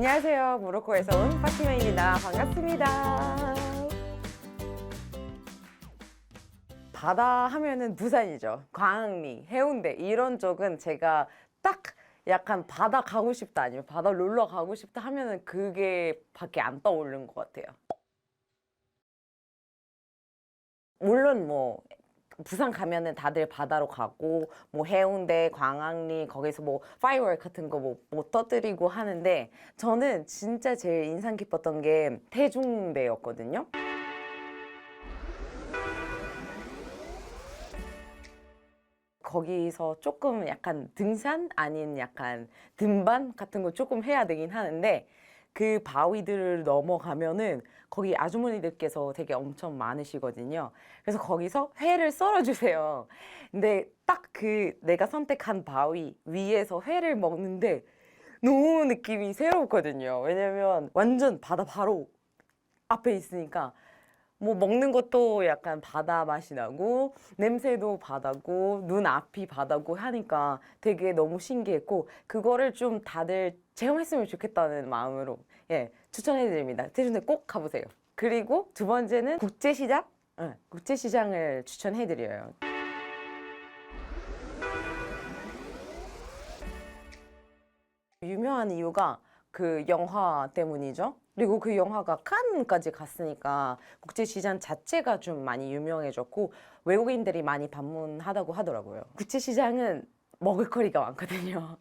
안녕하세요. 모로코에서 온 파티마입니다. 반갑습니다. 바다 하면은 부산이죠. 광안리, 해운대 이런 쪽은 제가 딱 약간 바다 가고 싶다 아니면 바다 놀러 가고 싶다 하면은 그게 밖에 안 떠오르는 것 같아요. 물론 뭐 부산 가면은 다들 바다로 가고 뭐 해운대, 광안리 거기서 뭐 파이어워크 같은 거 뭐 떠들이고 하는데 저는 진짜 제일 인상 깊었던 게 태종대였거든요. 거기서 조금 약간 등산 아닌 약간 등반 같은 거 조금 해야 되긴 하는데 그 바위들을 넘어가면은 거기 아주머니들께서 되게 엄청 많으시거든요. 그래서 거기서 회를 썰어주세요. 근데 딱 그 내가 선택한 바위 위에서 회를 먹는데 너무 느낌이 새롭거든요. 왜냐면 완전 바다 바로 앞에 있으니까 뭐 먹는 것도 약간 바다 맛이 나고 냄새도 바다고 눈앞이 바다고 하니까 되게 너무 신기했고 그거를 좀 다들 체험했으면 좋겠다는 마음으로 추천해드립니다. 태준에 꼭 가보세요. 그리고 두 번째는 국제시장? 국제시장을 추천해드려요. 유명한 이유가 그 영화 때문이죠. 그리고 그 영화가 칸까지 갔으니까 국제시장 자체가 좀 많이 유명해졌고 외국인들이 많이 방문하다고 하더라고요. 국제시장은 먹을거리가 많거든요.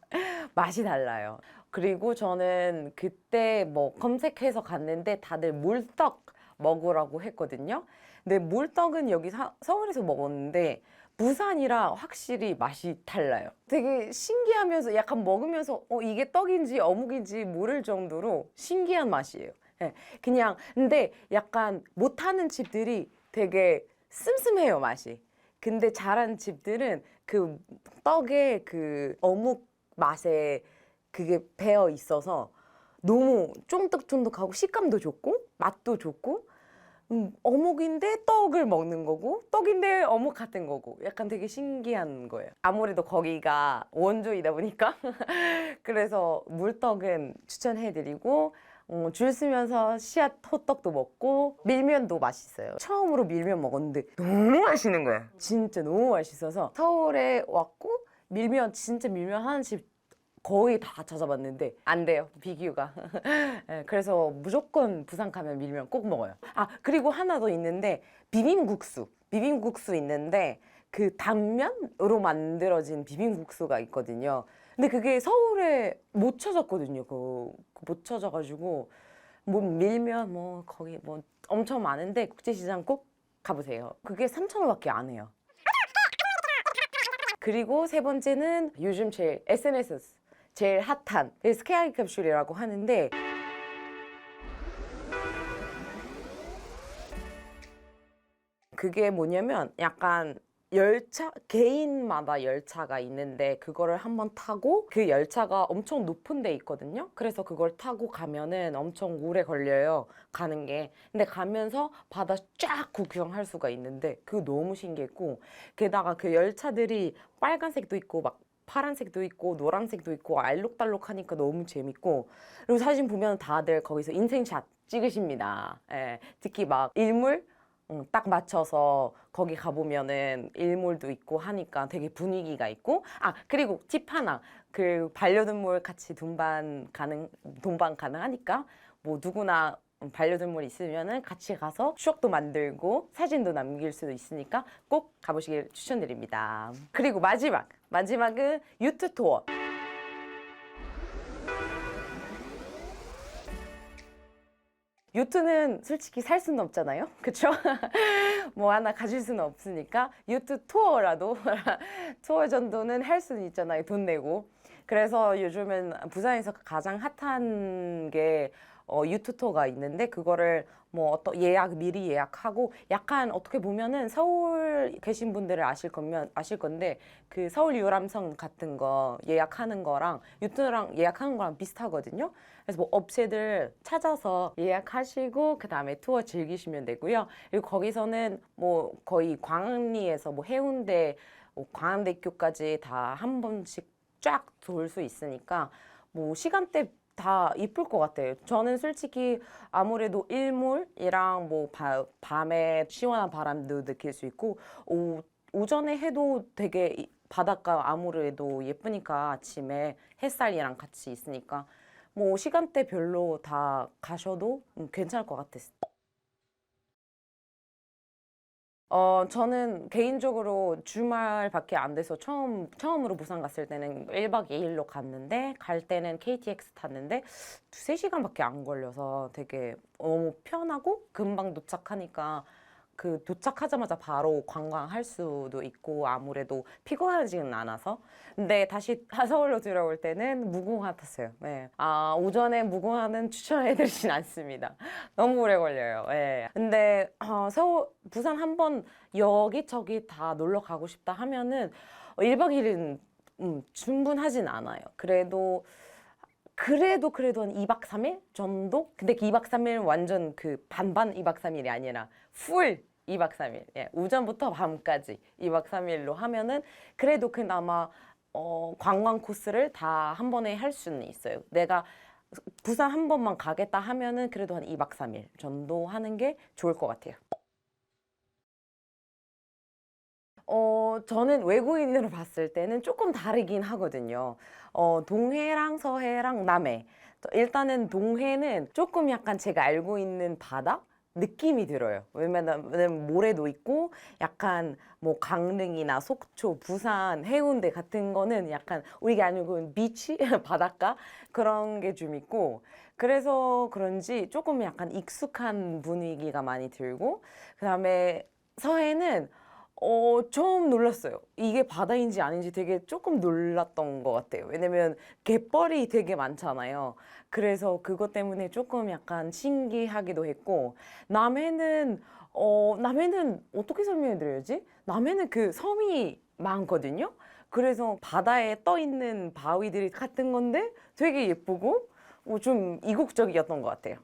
맛이 달라요. 그리고 저는 그때 뭐 검색해서 갔는데 다들 물떡 먹으라고 했거든요. 근데 물떡은 여기 서울에서 먹었는데 부산이라 확실히 맛이 달라요. 되게 신기하면서 약간 먹으면서 이게 떡인지 어묵인지 모를 정도로 신기한 맛이에요. 그냥 근데 약간 못하는 집들이 되게 슴슴해요, 맛이. 근데 잘한 집들은 그 떡에 그 어묵 맛에 그게 배어 있어서 너무 쫀득쫀득하고 식감도 좋고 맛도 좋고 어묵인데 떡을 먹는 거고 떡인데 어묵 같은 거고 약간 되게 신기한 거예요. 아무래도 거기가 원조이다 보니까 그래서 물떡은 추천해드리고 줄 서면서 씨앗 호떡도 먹고 밀면도 맛있어요. 처음으로 밀면 먹었는데 너무 맛있는 거예요. 진짜 너무 맛있어서 서울에 왔고 밀면 진짜 밀면 하는 집 거의 다 찾아봤는데 안 돼요, 비교가. 그래서 무조건 부산 가면 밀면 꼭 먹어요. 아, 그리고 하나 더 있는데 비빔국수 있는데 그 당면으로 만들어진 비빔국수가 있거든요. 근데 그게 서울에 못 찾았거든요. 못 찾아가지고 뭐 밀면 뭐 거기 뭐 엄청 많은데 국제시장 꼭 가보세요. 그게 3,000원밖에 안 해요. 그리고 세 번째는 요즘 제일 SNS 제일 핫한 스카이 캡슐이라고 하는데 그게 뭐냐면 약간 열차, 개인마다 열차가 있는데 그거를 한번 타고 그 열차가 엄청 높은 데 있거든요. 그래서 그걸 타고 가면은 엄청 오래 걸려요, 가는 게. 근데 가면서 바다 쫙 구경할 수가 있는데 그거 너무 신기했고 게다가 그 열차들이 빨간색도 있고 막 파란색도 있고 노란색도 있고 알록달록하니까 너무 재밌고 그리고 사진 보면 다들 거기서 인생샷 찍으십니다. 특히 막 일몰 딱 맞춰서 거기 가보면은 일몰도 있고 하니까 되게 분위기가 있고 그리고 팁 하나 그 반려동물 같이 동반 가능하니까 뭐 누구나 반려동물 있으면은 같이 가서 추억도 만들고 사진도 남길 수도 있으니까 꼭 가보시길 추천드립니다. 그리고 마지막은 유트 투어. 요트는 솔직히 살 수는 없잖아요. 그쵸? 뭐 하나 가질 수는 없으니까 요트 투어라도 투어 정도는 할 수는 있잖아요. 돈 내고. 그래서 요즘은 부산에서 가장 핫한 게 요트 투어가 있는데 그거를 뭐 미리 예약하고 약간 어떻게 보면은 서울 계신 분들을 아실 건데 그 서울 유람선 같은 거 예약하는 거랑 요트랑 예약하는 거랑 비슷하거든요. 그래서 뭐 업체들 찾아서 예약하시고 그 다음에 투어 즐기시면 되고요. 그리고 거기서는 뭐 거의 광안리에서 뭐 해운대, 광안대교까지 다 한 번씩 쫙 돌 수 있으니까 뭐 시간대 다 이쁠 것 같아요. 저는 솔직히 아무래도 일몰이랑 뭐 밤에 시원한 바람도 느낄 수 있고 오전에 해도 되게 바닷가 아무래도 예쁘니까 아침에 햇살이랑 같이 있으니까 뭐 시간대별로 다 가셔도 괜찮을 것 같았어요. 저는 개인적으로 주말밖에 안 돼서 처음으로 부산 갔을 때는 1박 2일로 갔는데 갈 때는 KTX 탔는데 두세 시간밖에 안 걸려서 되게 너무 편하고 금방 도착하니까 그 도착하자마자 바로 관광할 수도 있고 아무래도 피곤하지는 않아서 근데 다시 서울로 들어올 때는 무궁화 탔어요. 네. 오전에 무궁화는 추천해드리진 않습니다. 너무 오래 걸려요. 예. 근데 부산 한번 여기저기 다 놀러 가고 싶다 하면은 1박 2일은 충분하진 않아요. 그래도 한 2박 3일 정도? 근데 그 2박 3일 완전 그 반반 2박 3일이 아니라 풀 2박 3일. 예, 오전부터 밤까지 2박 3일로 하면은 그래도 그나마 관광 코스를 다 한 번에 할 수는 있어요. 내가 부산 한 번만 가겠다 하면은 그래도 한 2박 3일 정도 하는 게 좋을 것 같아요. 저는 외국인으로 봤을 때는 조금 다르긴 하거든요. 동해랑 서해랑 남해. 일단은 동해는 조금 약간 제가 알고 있는 바다? 느낌이 들어요. 왜냐면 모래도 있고 약간 뭐 강릉이나 속초, 부산, 해운대 같은 거는 약간 우리가 알고 비치, 바닷가 그런 게 좀 있고 그래서 그런지 조금 약간 익숙한 분위기가 많이 들고 그다음에 서해는 처음 놀랐어요. 이게 바다인지 아닌지 되게 조금 놀랐던 것 같아요. 왜냐면 갯벌이 되게 많잖아요. 그래서 그것 때문에 조금 약간 신기하기도 했고, 남해는 어떻게 설명해 드려야지? 남해는 그 섬이 많거든요. 그래서 바다에 떠 있는 바위들이 같은 건데 되게 예쁘고, 좀 이국적이었던 것 같아요.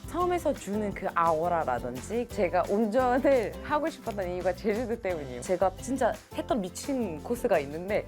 섬에서 주는 그 아우라라든지 제가 운전을 하고 싶었던 이유가 제주도 때문이에요. 제가 진짜 했던 미친 코스가 있는데